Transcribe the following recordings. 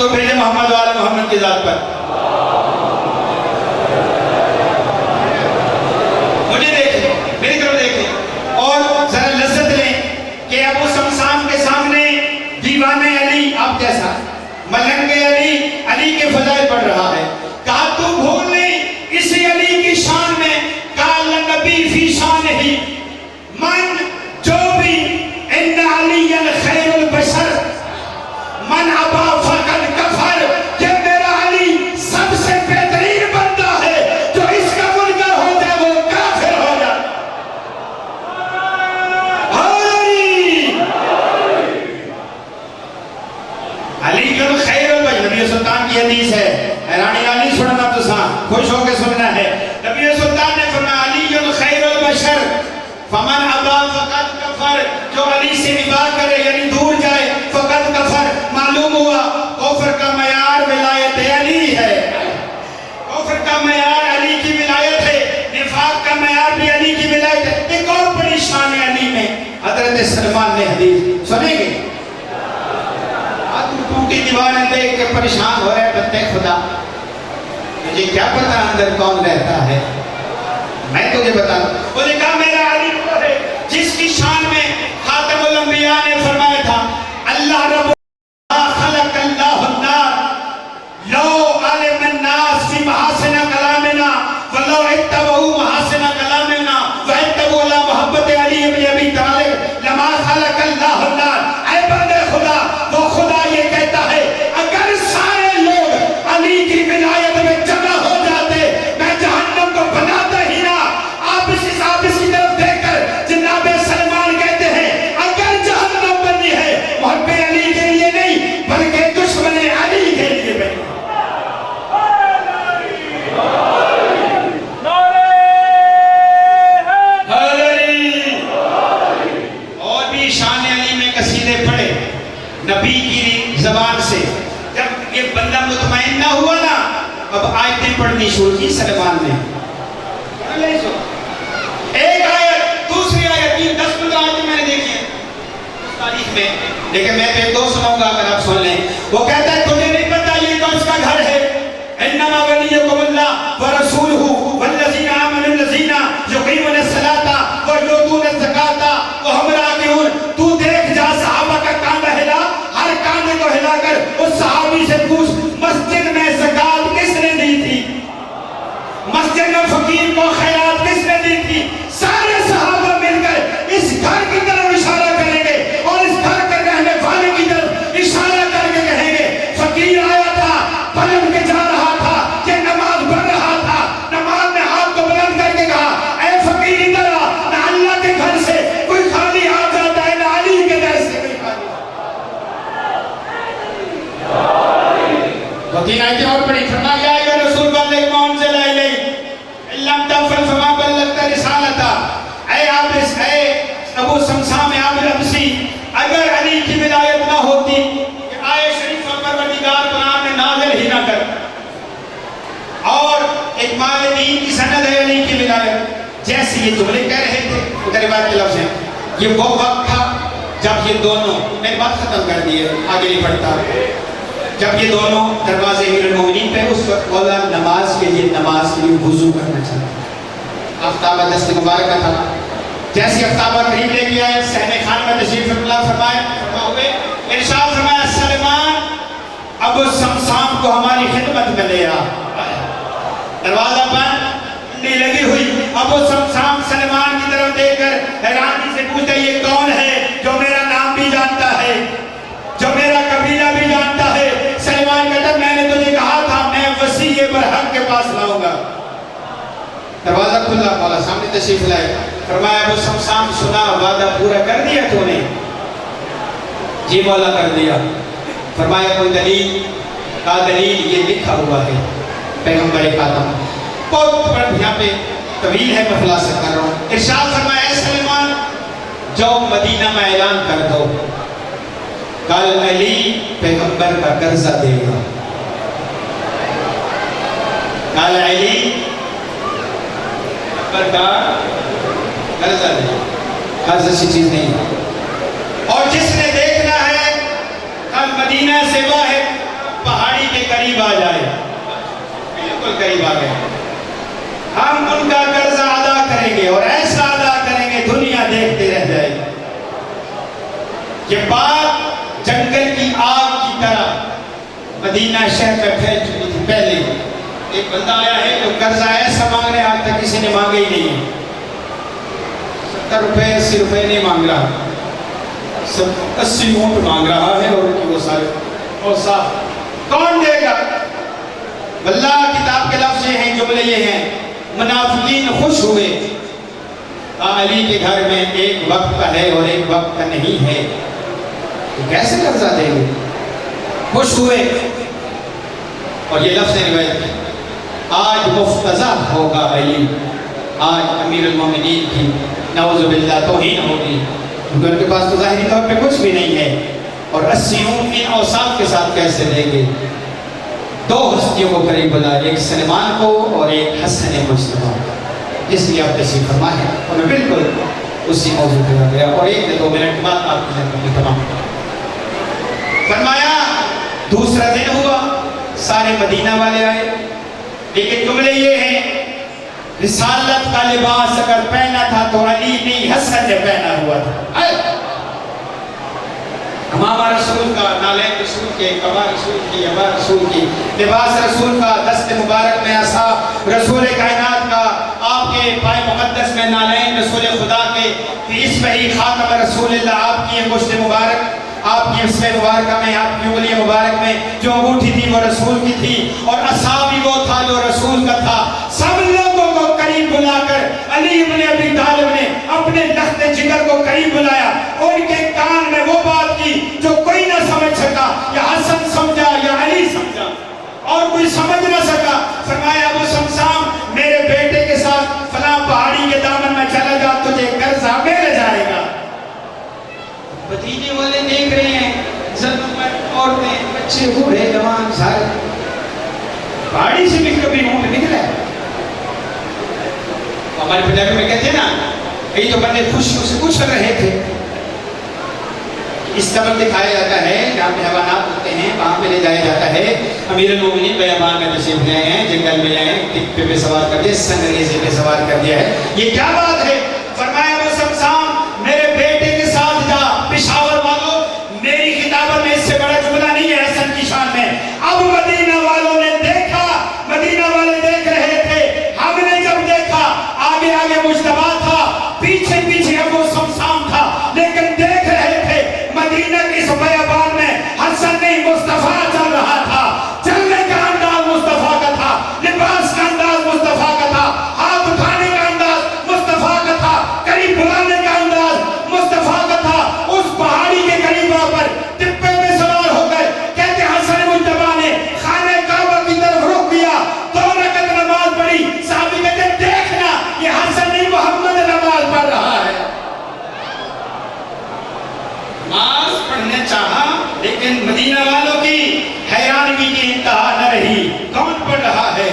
تو بھیجے محمد والا محمد کی ذات پر. مجھے دیکھیں، میری طرف دیکھیں اور ذرا لذت لیں کہ ابو سمسام کے سامنے دیوانے علی آپ جیسا ملنگ علی کے فضائل پڑھ رہا ہے. کہا تو بھول نہیں اسی علی کی شان میں، قال نبی فی شان ہی من جو بھی ان علی خیر البشر من ابا فقد کفر، کہ میرا علی سب سے بہترین بندہ ہے، جو اس کا منکر ہو جائے وہ کافر ہو جائے. علی خیر البشر، نبی سلطان کی حدیث ہے، حیرانی علی سننا تو ساں خوش ہو کے سننا ہے. نبی سلطان نے فرمایا علی خیر البشر فمن ابا فقد کفر، جو علی سے ابا کرے یعنی دور جائے فقد کفر. معلوم ہوا کفر کا معیار ولایت علی ہے، کفر کا معیار علی کی ولایت ہے، نفاق کا معیار بھی علی کی ولایت ہے. ایک اور بڑی شان علی میں حضرت سلمان نے حدیث سنیں گے. ٹوٹی دیواریں دیکھ کے پریشان ہو رہے بندے خدا، مجھے کیا پتا اندر کون رہتا ہے، میں تجھے بتا دوں. وہ نے کہا میرا علی وہ ہے جس کی شان میں خاتم الانبیاء نے فرمایا تھا اللہ رب خلق اللہ النار لو علم الناس فی محاسن کلامنا ولو اتبعوا محاسن کلامنا واتبعوا لا محبت علی ابن ابی طالب لما خلق اللہ النار. اے بندے خدا، وہ خدا یہ کہتا ہے اگر سارے لوگ علی کی ولایت میں جمع ہو جاتے میں جہنم کو بناتا ہی نہ. آپ اس حساب اس کی طرف دیکھ کر جناب سلمان کہتے ہیں اگر جہنم بنی ہے محب علی کے لیے نہیں بلکہ دشمن علی کے لیے بنی. اور بھی شان علی میں قصیدے پڑھے نبی کی زبان سے. جب یہ بندہ مطمئن نہ ہوا نا اب آیتیں پڑھنی شروع کی سلمان نے. ایک آیت دوسری آیت 10-15 آیتیں میں نے دیکھی ہیں اس تاریخ میں، لیکن میں تو ایک دو سناؤں گا اگر آپ سن لیں. وہ کہتا ہے تجھے نہیں پتا یہ کون کا گھر ہے، انما ولیکم اللہ ورسولہ والذین آمنوا الذین یقیمون الصلاۃ ویؤتون الزکاۃ وهم راکعون. تو دیکھ جا صحابہ کا کاندھا ہلا، ہر کاندھے کو ہلا کر اس صحابی سے پوچھ مسجد میں زکات کس نے دی تھی، مسجد میں فقیر کو خیرات کس نے دی تھی. سارے صحابہ مل کر اس گھر کی طرف اشارہ کریں گے اور اس گھر کے رہنے والے کی طرف اشارہ کر کے کہیں گے فقیر آیا تھا پلٹ کے جا رہا تھا، یہ نماز پڑھ رہا تھا، نماز میں ہاتھ کو بلند کر کے کہا اے فقیر ادھر آ. نہ اللہ کے گھر سے کوئی خالی آ جاتا ہے نہ علی کے گھر سے کوئی خالی. وہ 3 آیتیں اور پڑھی. فرمایا یا رسول بلغ ما انزل الیک لم تفعل فما بلغت رسالتہ. اے عابس، اے ابو سمسام عامر ابسی، اگر علی کی ولایت نہ ہوتی کہ آیت شریف پروردگار قرآن میں نازل ہی نہ کر. اور اکمال دین کی سند ہے علی کی ولایت. جیسے یہ جملے کہہ رہے تھے ادھر روایت کے لفظ ہیں، یہ وہ وقت تھا جب یہ دونوں، میں بات ختم کر دی ہے آگے نہیں پڑھتا، جب یہ دونوں دروازے امیر المومنین پہ اس وقت مولا نماز کے لیے وضو کرنا چاہتا. آفتابہ دست مبارکہ تھا. جیسے آفتابہ قریب لے کے آئے صحن خان میں تشریف فرمائے ہوئے ارشاد فرمایا سلمان ابو سمسام کو ہماری خدمت میں لے آ. دروازہ بند نہیں لگی ہوئی. ابو سمسام سلمان کی طرف دیکھ کر حیرانی سے پوچھتے یہ کون ہے جو میرا نام بھی جانتا ہے، جو میرا قبیلہ بھی جانتا ہے. سلمان کہتا میں نے تجھے کہا تھا میں وسیع برحق کے پاس لاؤں گا. دروازہ کھلا، مولا سامنے تشریف لائے. فرمایا ابو سمسام سنا وعدہ پورا کر دیا تو نے؟ جی مولا کر دیا. فرمایا کوئی دلیل؟ کہا دلیل یہ لکھا ہوا ہے پیغمبر خاتم. بہت بڑا یہاں پہ طویل ہے میں خلاصہ کر رہا ہوں. ارشاد فرمایا اے سلمان جاؤ مدینہ میں اعلان کر دو کل علی پیغمبر کا قرضہ دے گا. کل علی پیغمبر کا قرضہ دے گا. قرض سی چیز نہیں ہے. اور جس نے دیکھنا ہے کل مدینہ سے باہر قریب آ گئے. ہم ان کا قرضہ ادا کریں گے اور ایسا ادا کریں گے دنیا دیکھتے رہ جائے گی. یہ بات جنگل کی آگ کی طرح مدینہ شہر میں پھیل چکی تھی. پہلے ایک بندہ آیا ہے جو قرضہ ایسا مانگ رہے, آج تک کسی نے مانگے ہی نہیں ہے. 70 روپے 80 روپے نہیں مانگ رہا, 80 اونٹ مانگ رہا ہے. اور وہ سارے اور صاحب کون دے گا؟ واللہ کتاب کے لفظ یہ ہیں, جملے یہ ہیں, منافقین خوش ہوئے علی کے گھر میں ایک وقت کا ہے اور ایک وقت کا نہیں ہے, تو کیسے قرضہ دیں گے؟ خوش ہوئے. اور یہ لفظ روایت ہے, آج مفتضح ہوگا علی, آج امیر المومنین کی نعوذ باللہ توہین ہوگی, کیونکہ ان کے پاس تو ظاہری طور پہ کچھ بھی نہیں ہے. اور 80 اونٹ ان اوصاف کے ساتھ کیسے دیں گے؟ 2 ہستیوں کو قریب بلا, ایک سلمان کو اور ایک حسن مصطفیٰ, جس لیے آپ تشریف فرما ہے. اور میں بالکل اسی موضوع پہ آ گیا اور 1-2 منٹ بعد آپ کی خدمت میں تمام فرمایا. دوسرا دن ہوا, سارے مدینہ والے آئے, لیکن جملے یہ ہیں, رسالت کا لباس اگر پہنا تھا تو علی نہیں حسن نے پہنا ہوا تھا. امامہ رسول کا, نالین رسول کے, قبا رسول کی, عبا رسول کی, لباس رسول کا, دست مبارک میں عصا رسول کائنات کا, آپ کے پائے مقدس میں نالین رسول خدا کے, اس میں ہی خاتم رسول اللہ, آپ کی مشت مبارک, آپ کی اسم مبارکہ میں, آپ کی انگلی مبارک میں جو انگوٹھی تھی وہ رسول کی تھی, اور عصا بھی وہ تھا جو رسول کا تھا. سب لوگوں کو قریب بلا کر علی ابن ابی طالب نے اپنے لخت جگر کو قریب بلایا, ان کے کان میں وہ بات کی جو کوئی نہ سمجھ سکا, یا حسن سمجھا یا علی سمجھا, اور کوئی سمجھ نہ سکا. فرمایا ابو سمسام میرے بیٹے کے ساتھ فلاں پہاڑی کے دامن میں چلا جا, تجھے قرضہ مل جائے گا. بھتیجے والے دیکھ رہے ہیں, عورتیں, بچے, بوڑھے, جوان, سارے پہاڑی سے بھی کبھی اونٹ نکلا ہے. ہمارے پنجابی میں کہتے ہیں نا, کئی تو بندے خوشیوں سے اچھل رہے تھے. اس طرح دکھایا جاتا ہے جہاں پہ حیوانات ہوتے ہیں وہاں پہ لے جایا جاتا ہے. امیر المومنین بیابان میں تشریف لے ہیں, جنگل میں لے, ٹکے پہ سوار کر دیا, سنگریزے پہ سوار کر دیا ہے. یہ کیا بات ہے؟ فرمایا وہ سمسام میرے بیٹے کے ساتھ جا. پشاور والوں, میری کتابوں میں اس سے بڑا جملہ نہیں ہے حسن کی شان میں. اب مدینہ والوں نے دیکھا, مدینہ والے دیکھ رہے تھے, ہم نے جب دیکھا آگے آگے مجتبیٰ تھا, پیچھے پیچھے ابو سمسام تھا, لیکن دیکھ رہے تھے مدینہ کی اس بیابان میں حسن نہیں مصطفیٰ چل رہا تھا. چلنے کا انداز مصطفیٰ کا تھا, لباس کا انداز مصطفیٰ کا تھا, ہاتھ اٹھانے کا انداز مصطفیٰ کا تھا, قریب بلانے کا انداز مصطفیٰ کا تھا. اس پہاڑی کے قریب آ پر ٹپے میں سوار ہو کر کہتے حسن مجتبیٰ نے خانہ کعبہ کی طرف رخ کیا, 2 رکعت نماز پڑھی. صحابی کہتے دیکھنا یہ حسن نہیں محمد نماز پڑھ رہا ہے. نماز پڑھنے چاہا, لیکن مدینہ والوں کی حیرانگی کی انتہا نہ رہی. کون پڑھ رہا ہے؟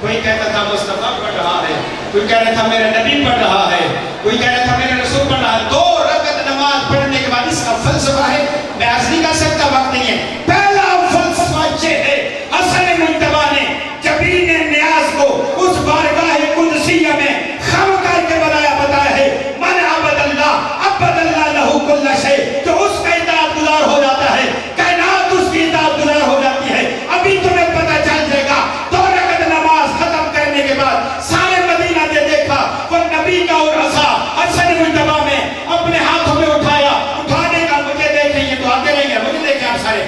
کوئی کہتا تھا مصطفیٰ پڑھ رہا ہے, کوئی کہہ رہا تھا میرا نبی پڑھ رہا ہے, کوئی کہہ رہا تھا میرا رسول پڑھ رہا ہے. 2 رکعت نماز پڑھنے کے بعد اس کا فلسفہ ہے, میں عرض نہیں کر سکتا, وقت نہیں ہے. پہلا فلسفہ یہ ہے, حسن مجتبیٰ نے جبین نیاز کو اس بارگاہ قدسیہ میں خم کر کے بتایا ہے, من عبد اللہ عبد اللہ لہو کل شیء, جو اس کا اطاعت گزار ہو جاتا ہے کائنات اس کی اطاعت گزار ہو جاتی ہے. ابھی تمہیں پتہ چل جائے گا. 2 رکعت نماز ختم کرنے کے بعد سارے مدینہ نے دیکھا وہ نبی کا اور عصا حسن مجتبیٰ میں اپنے ہاتھوں میں اٹھایا. اٹھانے کا مجھے دیکھیں, یہ تو آتے رہیں گے, مجھے دیکھیں آپ سارے,